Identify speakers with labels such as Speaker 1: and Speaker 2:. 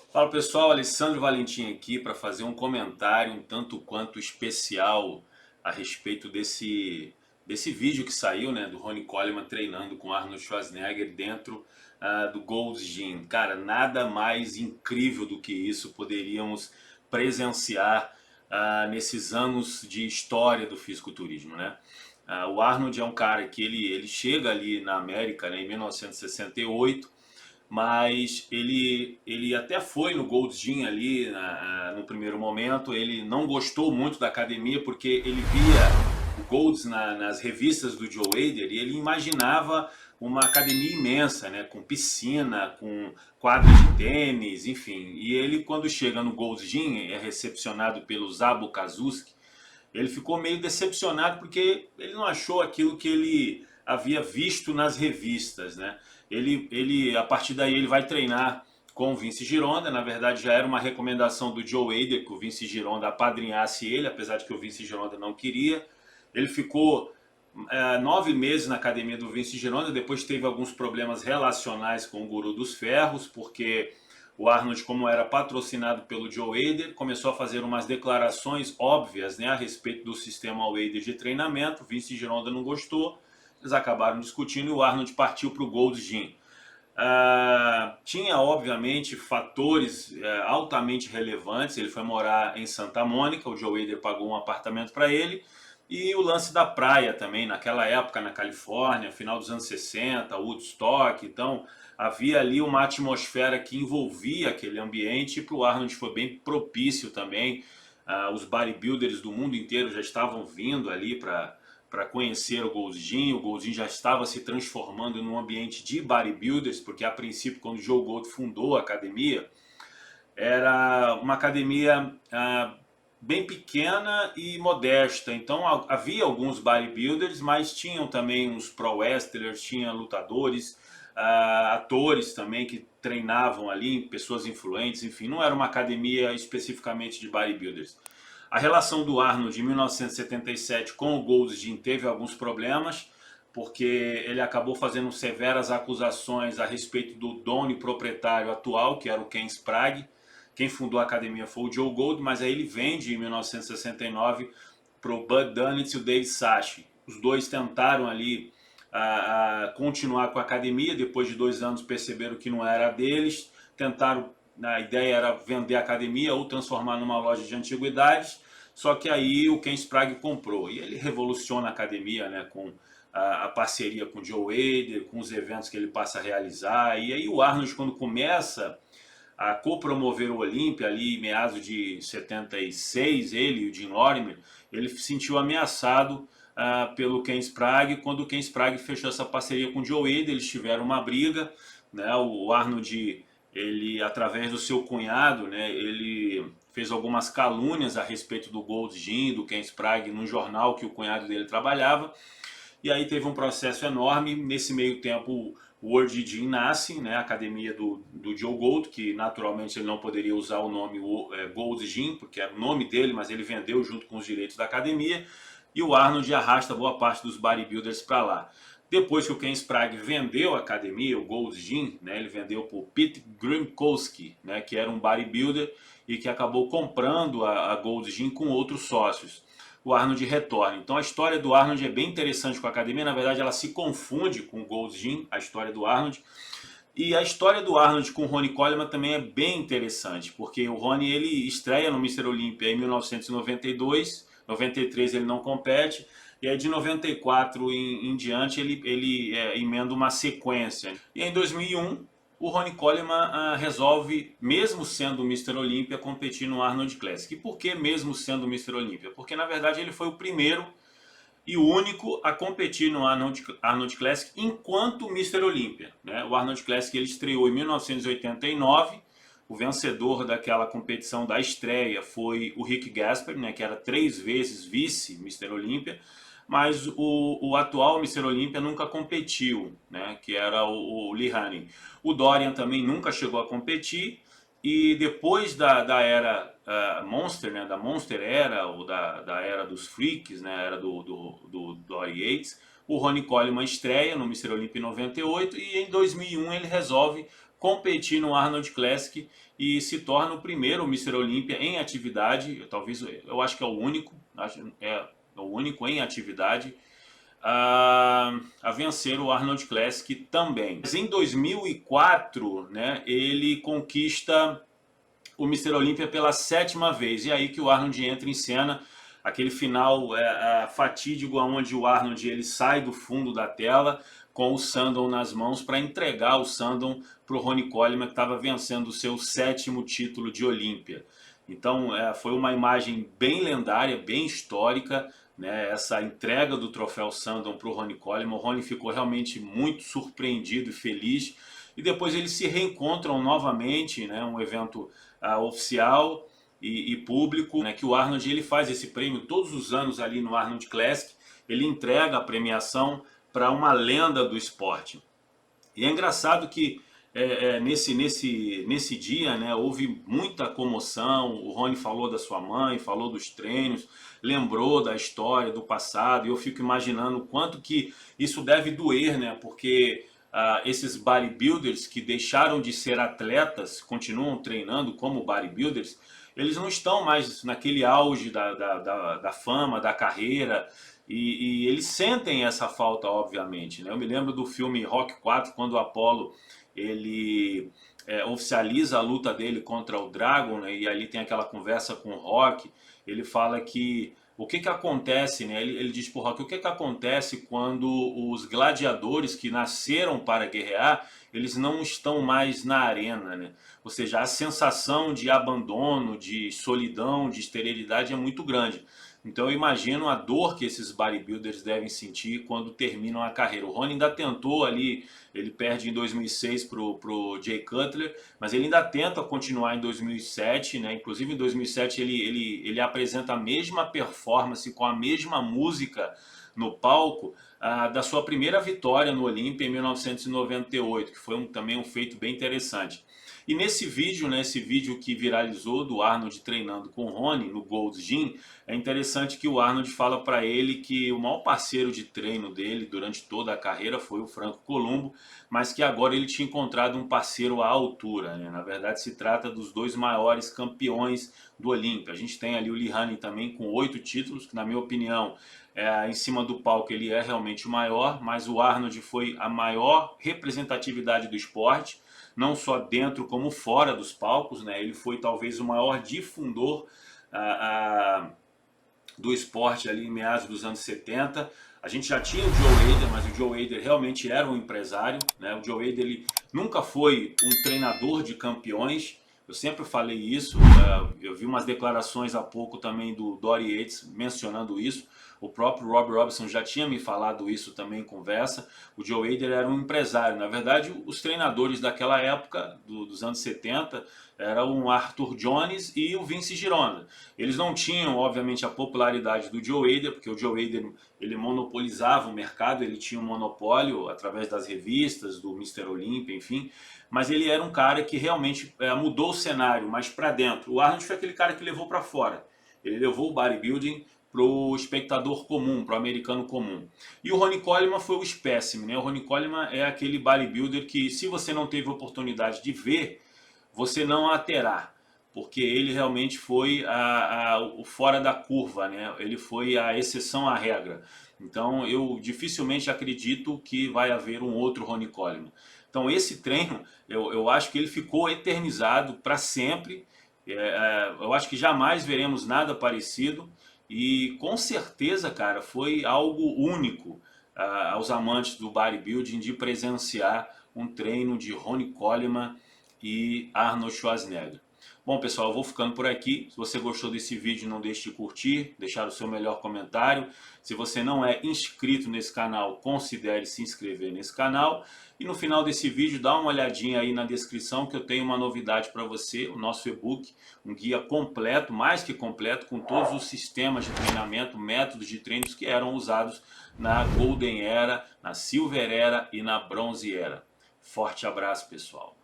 Speaker 1: Fala pessoal, Alessandro Valentim aqui para fazer um comentário um tanto quanto especial a respeito desse vídeo que saiu, né, do Ronnie Coleman treinando com Arnold Schwarzenegger dentro do Gold's Gym. Cara, nada mais incrível do que isso poderíamos presenciar nesses anos de história do fisiculturismo, né? O Arnold é um cara que ele chega ali na América, né, em 1968, mas ele até foi no Gold's Gym ali no primeiro momento. Ele não gostou muito da academia porque ele via o Gold's nas revistas do Joe Hader e ele imaginava uma academia imensa, né, com piscina, com quadra de tênis, enfim. E ele, quando chega no Gold's Gym, é recepcionado pelo Zabo Kazuski. Ele ficou meio decepcionado porque ele não achou aquilo que ele havia visto nas revistas, né? A partir daí ele vai treinar com o Vince Gironda. Na verdade já era uma recomendação do Joe Hader que o Vince Gironda apadrinhasse ele, apesar de que o Vince Gironda não queria. Ele ficou 9 meses na academia do Vince Gironda, depois teve alguns problemas relacionais com o Guru dos Ferros, porque o Arnold, como era patrocinado pelo Joe Hader, começou a fazer umas declarações óbvias, né, a respeito do sistema Hader de treinamento. Vince Gironda não gostou, eles acabaram discutindo e o Arnold partiu para o Gold's Gym. Tinha, obviamente, fatores altamente relevantes. Ele foi morar em Santa Mônica, o Joe Hader pagou um apartamento para ele. E o lance da praia também, naquela época na Califórnia, final dos anos 60, Woodstock. Então havia ali uma atmosfera que envolvia aquele ambiente, e para o Arnold foi bem propício também. Os bodybuilders do mundo inteiro já estavam vindo ali para conhecer o Gold's Gym. O Gold's Gym já estava se transformando num ambiente de bodybuilders, porque a princípio, quando o Joe Gold fundou a academia, era uma academia bem pequena e modesta. Então havia alguns bodybuilders, mas tinham também uns pro wrestlers, tinha lutadores, atores também que treinavam ali, pessoas influentes, enfim, não era uma academia especificamente de bodybuilders. A relação do Arnold em 1977 com o Gold's Gym teve alguns problemas, porque ele acabou fazendo severas acusações a respeito do dono e proprietário atual, que era o Ken Sprague. Quem fundou a academia foi o Joe Gold, mas aí ele vende em 1969 para o Bud Dunnett e o Dave Sashi. Os dois tentaram ali continuar com a academia, depois de 2 anos perceberam que não era deles, tentaram, a ideia era vender a academia ou transformar numa loja de antiguidades, só que aí o Ken Sprague comprou, e ele revoluciona a academia, né, com a parceria com o Joe Hader, com os eventos que ele passa a realizar. E aí o Arnold, quando começa a co-promover o Olímpia ali em meados de 76, ele e o Jim Lorimer, ele se sentiu ameaçado pelo Ken Sprague. Quando o Ken Sprague fechou essa parceria com o Joe Hader, eles tiveram uma briga, né? O Arnold, ele, através do seu cunhado, né, ele fez algumas calúnias a respeito do Gold's Gym, do Ken Sprague, num jornal que o cunhado dele trabalhava. E aí teve um processo enorme. Nesse meio tempo, o World Gym nasce, né, a academia do Joe Gold, que naturalmente ele não poderia usar o nome Gold Gym, porque era o nome dele, mas ele vendeu junto com os direitos da academia. E o Arnold arrasta boa parte dos bodybuilders para lá. Depois que o Ken Sprague vendeu a academia, o Gold's Gym, né, ele vendeu para o Pete Grimkowski, né, que era um bodybuilder e que acabou comprando a Gold's Gym com outros sócios. O Arnold retorna. Então a história do Arnold é bem interessante com a academia. Na verdade, ela se confunde com o Gold's Gym, a história do Arnold. E a história do Arnold com o Ronnie Coleman também é bem interessante, porque o Ronnie, ele estreia no Mr. Olympia em 1992, 93 ele não compete, e aí de 94 em diante ele emenda uma sequência. E em 2001 o Ronnie Coleman resolve, mesmo sendo o Mr. Olympia, competir no Arnold Classic. E por que mesmo sendo o Mr. Olympia? Porque na verdade ele foi o primeiro e o único a competir no Arnold Classic enquanto Mr. Olympia, né? O Arnold Classic ele estreou em 1989. O vencedor daquela competição da estreia foi o Rick Gasper, né, que era 3 vezes vice Mr. Olympia, mas o atual Mr. Olympia nunca competiu, né, que era o Lee Haney. O Dorian também nunca chegou a competir, e depois da era Monster, né, da Monster Era, ou da era dos Freaks, né, era do Dory Yates, o Ronnie Coleman estreia no Mr. Olympia em 98, e em 2001 ele resolve competir no Arnold Classic e se torna o primeiro Mr. Olympia em atividade, eu acho que é o único, em atividade a vencer o Arnold Classic também. Mas em 2004, né, ele conquista o Mr. Olympia pela 7ª vez, e aí que o Arnold entra em cena, aquele final fatídico onde o Arnold ele sai do fundo da tela com o Sandon nas mãos para entregar o Sandon para o Ronnie Coleman, que estava vencendo o seu 7º título de Olímpia. Então foi uma imagem bem lendária, bem histórica, né, essa entrega do troféu Sandon para o Ronnie Coleman. O Ronnie ficou realmente muito surpreendido e feliz, e depois eles se reencontram novamente, né, um evento oficial e público, né, que o Arnold ele faz esse prêmio todos os anos ali no Arnold Classic. Ele entrega a premiação para uma lenda do esporte. E é engraçado que nesse dia, né, houve muita comoção. O Ronnie falou da sua mãe, falou dos treinos, lembrou da história, do passado, e eu fico imaginando o quanto que isso deve doer, né, porque esses bodybuilders que deixaram de ser atletas, continuam treinando como bodybuilders, eles não estão mais naquele auge da fama, da carreira, e eles sentem essa falta, obviamente, né? Eu me lembro do filme Rock 4, quando o Apollo ele oficializa a luta dele contra o Dragon, né? E ali tem aquela conversa com o Rock. Ele fala que o que acontece, né? Ele diz pro Rock, o que acontece quando os gladiadores que nasceram para guerrear, eles não estão mais na arena, né? Ou seja, a sensação de abandono, de solidão, de esterilidade é muito grande. Então eu imagino a dor que esses bodybuilders devem sentir quando terminam a carreira. O Ronnie ainda tentou ali, ele perde em 2006 pro Jay Cutler, mas ele ainda tenta continuar em 2007, né? Inclusive em 2007 ele apresenta a mesma performance com a mesma música no palco da sua primeira vitória no Olympia em 1998, que foi também um feito bem interessante. E nesse vídeo, né, esse vídeo que viralizou do Arnold treinando com o Ronnie no Gold's Gym, é interessante que o Arnold fala para ele que o maior parceiro de treino dele durante toda a carreira foi o Franco Columbu, mas que agora ele tinha encontrado um parceiro à altura, né? Na verdade se trata dos dois maiores campeões do Olímpia. A gente tem ali o Lee Haney também com 8 títulos, que na minha opinião em cima do palco ele é realmente o maior, mas o Arnold foi a maior representatividade do esporte, não só dentro como fora dos palcos, né? Ele foi talvez o maior difundor do esporte ali em meados dos anos 70. A gente já tinha o Joe Hader, mas o Joe Hader realmente era um empresário, né? O Joe Hader ele nunca foi um treinador de campeões. Eu sempre falei isso, eu vi umas declarações há pouco também do Dory Yates mencionando isso. O próprio Rob Robinson já tinha me falado isso também em conversa. O Joe Hader era um empresário. Na verdade, os treinadores daquela época, dos anos 70, eram o Arthur Jones e o Vince Gironda. Eles não tinham, obviamente, a popularidade do Joe Hader, porque o Joe Hader ele monopolizava o mercado, ele tinha um monopólio através das revistas, do Mr. Olympia, enfim. Mas ele era um cara que realmente mudou o cenário, mas para dentro. O Arnold foi aquele cara que levou para fora. Ele levou o bodybuilding para o espectador comum, para o americano comum. E o Ronnie Coleman foi o espécime, né? O Ronnie Coleman é aquele bodybuilder que, se você não teve oportunidade de ver, você não a terá, porque ele realmente foi o fora da curva, né? Ele foi a exceção à regra. Então eu dificilmente acredito que vai haver um outro Ronnie Coleman. Então esse treino, eu acho que ele ficou eternizado para sempre. Eu acho que jamais veremos nada parecido. E com certeza, cara, foi algo único aos amantes do bodybuilding de presenciar um treino de Ronnie Coleman e Arnold Schwarzenegger. Bom, pessoal, eu vou ficando por aqui. Se você gostou desse vídeo, não deixe de curtir, deixar o seu melhor comentário. Se você não é inscrito nesse canal, considere se inscrever nesse canal. E no final desse vídeo, dá uma olhadinha aí na descrição que eu tenho uma novidade para você, o nosso e-book, um guia completo, mais que completo, com todos os sistemas de treinamento, métodos de treinos que eram usados na Golden Era, na Silver Era e na Bronze Era. Forte abraço, pessoal.